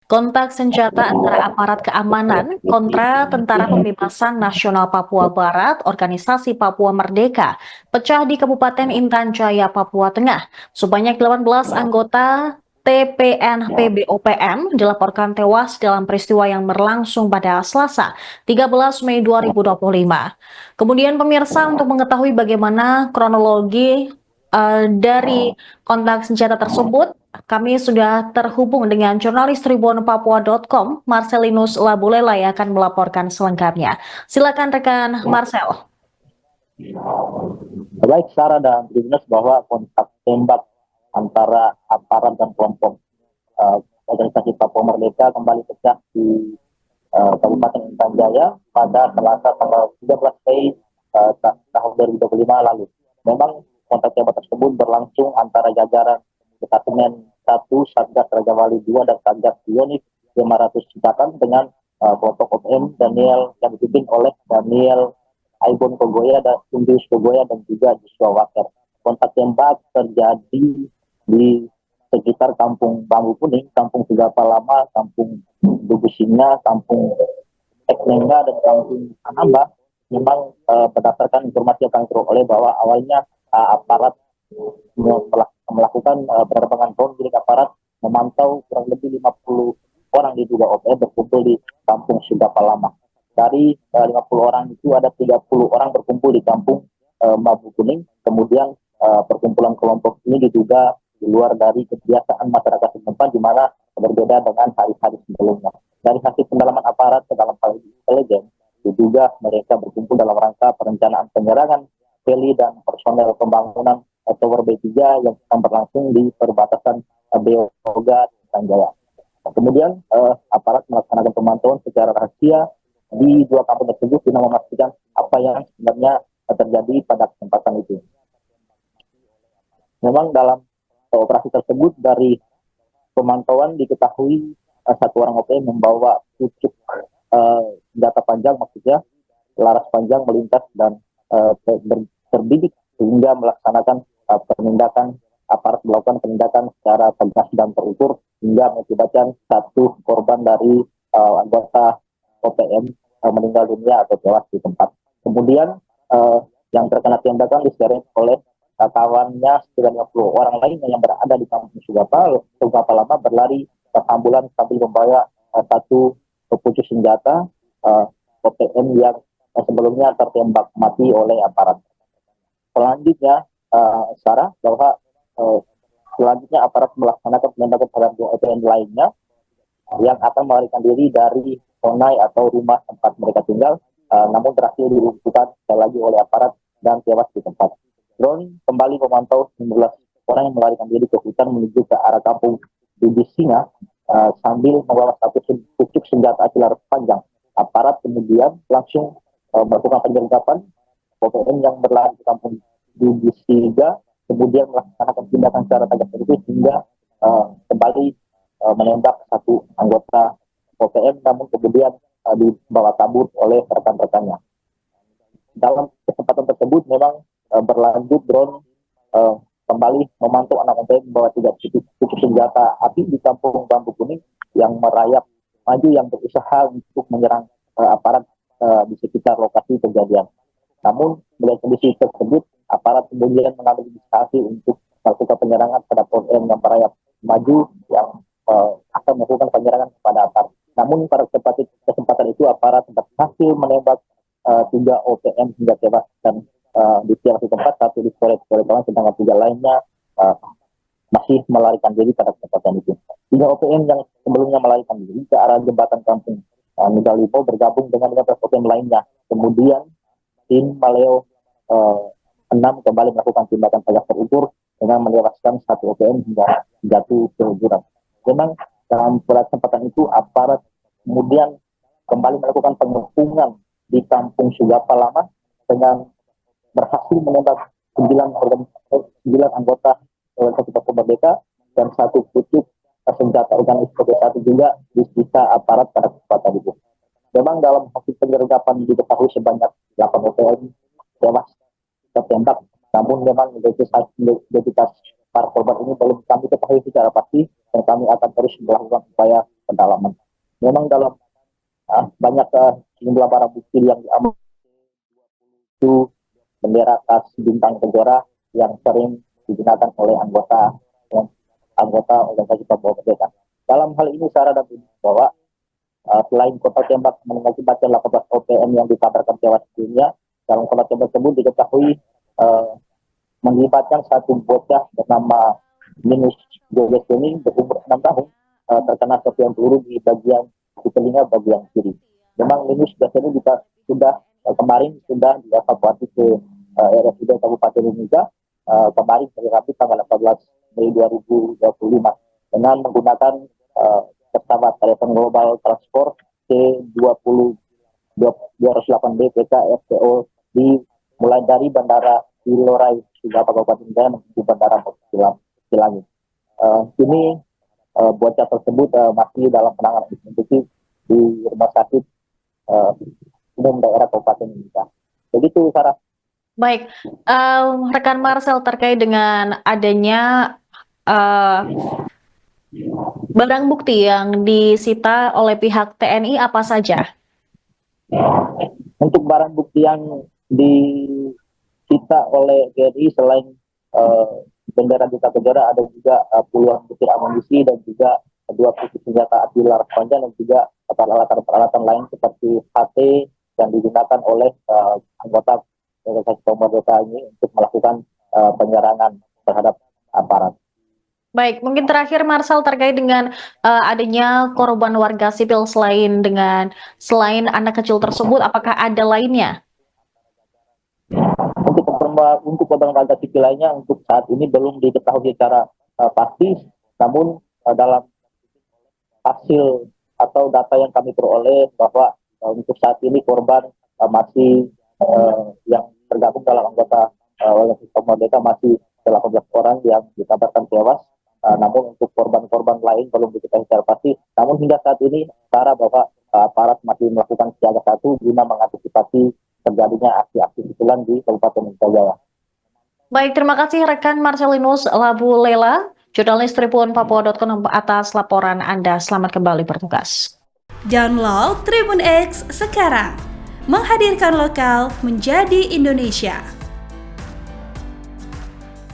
Kontak senjata antara aparat keamanan kontra Tentara Pembebasan Nasional Papua Barat, Organisasi Papua Merdeka, pecah di Kabupaten Intan Jaya, Papua Tengah. Sebanyak 18 anggota TPNP BOPM dilaporkan tewas dalam peristiwa yang berlangsung pada Selasa, 13 Mei 2025. Kemudian pemirsa, untuk mengetahui bagaimana kronologi dari kontak senjata tersebut, kami sudah terhubung dengan jurnalis tribunpapua.com, Marcelinus Labulela, yang akan melaporkan selengkapnya. Silakan rekan Marcel. Baik Sarah dan Tribunas, bahwa kontak tembak antara aparat dan kelompok organisasi Papua Merdeka kembali pecah di Kabupaten Intan Jaya pada Selasa tanggal 13 Mei tahun 2025 lalu. Memang kontak tembak tersebut berlangsung antara jajaran Detasemen 1 Satgas Raja Wali 2 dan Satgas Bionik 500 Citakan dengan kelompok OPM Daniel yang dipimpin oleh Daniel Aibon Kogoya dan Indus Kogoya dan juga Joshua Waker. Kontak tembak terjadi di sekitar Kampung Bambu Kuning, Kampung Sigapa Lama, Kampung Dugu Singa, Kampung Eknenga, dan Kampung Anamba. Memang berdasarkan informasi yang kami peroleh bahwa awalnya aparat melakukan penerbangan drone milik aparat memantau kurang lebih 50 orang diduga OPM berkumpul di Kampung Sigapa Lama. Dari 50 orang itu ada 30 orang berkumpul di Kampung Bambu Kuning. Kemudian perkumpulan kelompok ini diduga di luar dari kebiasaan masyarakat setempat, di mana berbeda dengan hari-hari sebelumnya. Dari hasil pendalaman aparat ke dalam hal intelijen, diduga mereka berkumpul dalam rangka perencanaan penyerangan heli dan personel pembangunan Tower B3 yang sedang berlangsung di perbatasan Beoga dan Jaya. Kemudian aparat melaksanakan pemantauan secara rahasia di dua kampung tersebut guna memastikan apa yang sebenarnya terjadi pada kesempatan itu. Memang dalam operasi tersebut dari pemantauan diketahui satu orang OPM membawa pucuk senjata panjang, maksudnya laras panjang melintas dan terbidik sehingga melaksanakan penindakan. Aparat melakukan penindakan secara tegas dan terukur hingga mengakibatkan satu korban dari anggota OPM meninggal dunia atau tewas di tempat. Kemudian yang terkena tembakan diseret oleh kawannya sekitar 50 orang lainnya yang berada di Kampung Sigapa Lama berlari ke ambulan sambil membawa satu pucuk senjata OPM yang sebelumnya tertembak mati oleh aparat. Selanjutnya, Sarah, bahwa selanjutnya aparat melaksanakan penembakan terhadap dua OPM lainnya yang akan melarikan diri dari Sonai atau rumah tempat mereka tinggal, namun berhasil dilumpuhkan sekali lagi oleh aparat dan tewas di tempat. Drone kembali memantau 19 orang yang melarikan diri ke hutan menuju ke arah kampung Dugu Singa sambil membawa satu pucuk senjata api laras panjang. Aparat kemudian langsung melakukan penyergapan OPM yang berlari ke kampung Dugu Singa, kemudian melaksanakan tindakan secara tegas itu hingga kembali menembak satu anggota OPM, namun kemudian dibawa kabur oleh rekan-rekannya. Dalam kesempatan tersebut memang berlanjut drone kembali memantau anak OPM membawa 3 pucuk senjata api di Kampung Bambu Kuning yang merayap maju yang berusaha untuk menyerang aparat di sekitar lokasi kejadian. Namun melihat kondisi tersebut, aparat kemudian mengambil inisiasi untuk melakukan penyerangan terhadap OPM yang merayap maju yang akan melakukan penyerangan kepada aparat. Namun pada kesempatan itu aparat berhasil menembak 3 OPM hingga tewas dan di tiap tempat, satu di Korea, sedangkan 3 lainnya masih melarikan diri pada kesempatan itu. 3 OPM yang sebelumnya melarikan diri ke arah jembatan kampung Nugalipo bergabung dengan 15 OPM lainnya. Kemudian tim Maleo 6 kembali melakukan tindakan tegas terukur dengan menewaskan 1 OPM hingga jatuh ke jurang. Memang dalam kesempatan itu aparat kemudian kembali melakukan pengepungan di Kampung Sigapa Lama dengan berhasil menembak 9 anggota organisasi Papua Merdeka dan 1 pucuk senjata organisasi satu juga disita aparat pada kesempatan itu. Memang dalam hasil penyergapan diketahui sebanyak 8 OPM tewas tertembak, namun memang identitas para korban ini belum kami ketahui secara pasti dan kami akan terus melakukan upaya pendalaman. Memang dalam banyak jumlah barang bukti yang diamankan itu bendera khas bintang kejora yang sering digunakan oleh anggota organisasi Papua Merdeka. Dalam hal ini secara dan bahwa selain kota tembak mengakibatkan 18 OPM yang dikabarkan tewas dunia, dalam kota tembak tersebut diketahui melibatkan satu bocah bernama Minus Joges ini berumur 6 tahun terkena serpihan peluru di telinga bagian kiri. Memang Minus biasanya sudah kemarin sudah dievakuasi ke RSUD Kabupaten Mimika kemarin hari Rabu tanggal 14 Mei 2025 dengan menggunakan pesawat telepon global transport C20 208B PK FTO mulai dari Bandara Silorai hingga Kabupaten Jaya menuju Bandara Cilangi. Kini bocah tersebut masih dalam penanganan intensif di rumah sakit umum daerah Kabupaten Mimika. Begitu, Sarah. Baik, rekan Marcel, terkait dengan adanya barang bukti yang disita oleh pihak TNI apa saja? Untuk barang bukti yang disita oleh TNI selain bendera Duta Kejora, ada juga puluhan butir amunisi dan juga 2 pucuk senjata api laras panjang dan juga peralatan lain seperti HT yang digunakan oleh anggota organisasi Papua Merdeka ini untuk melakukan penyerangan terhadap aparat. Baik, mungkin terakhir Marcel, terkait dengan adanya korban warga sipil selain anak kecil tersebut, apakah ada lainnya? Untuk korban warga sipil lainnya untuk saat ini belum diketahui secara pasti, namun dalam hasil atau data yang kami peroleh bahwa untuk saat ini korban masih yang tergabung dalam anggota organisasi Papua Merdeka masih 18 orang yang dikabarkan tewas. Namun untuk korban-korban lain belum diketahui secara pasti. Namun hingga saat ini, Sarah, bahwa aparat masih melakukan siaga 1 guna mengantisipasi terjadinya aksi-aksi susulan di Kabupaten Mimika Jaya. Baik, terima kasih rekan Marcelinus Labu Lela, jurnalis Tribun Papua.com atas laporan Anda. Selamat kembali bertugas. Download Tribun X sekarang, menghadirkan lokal menjadi Indonesia.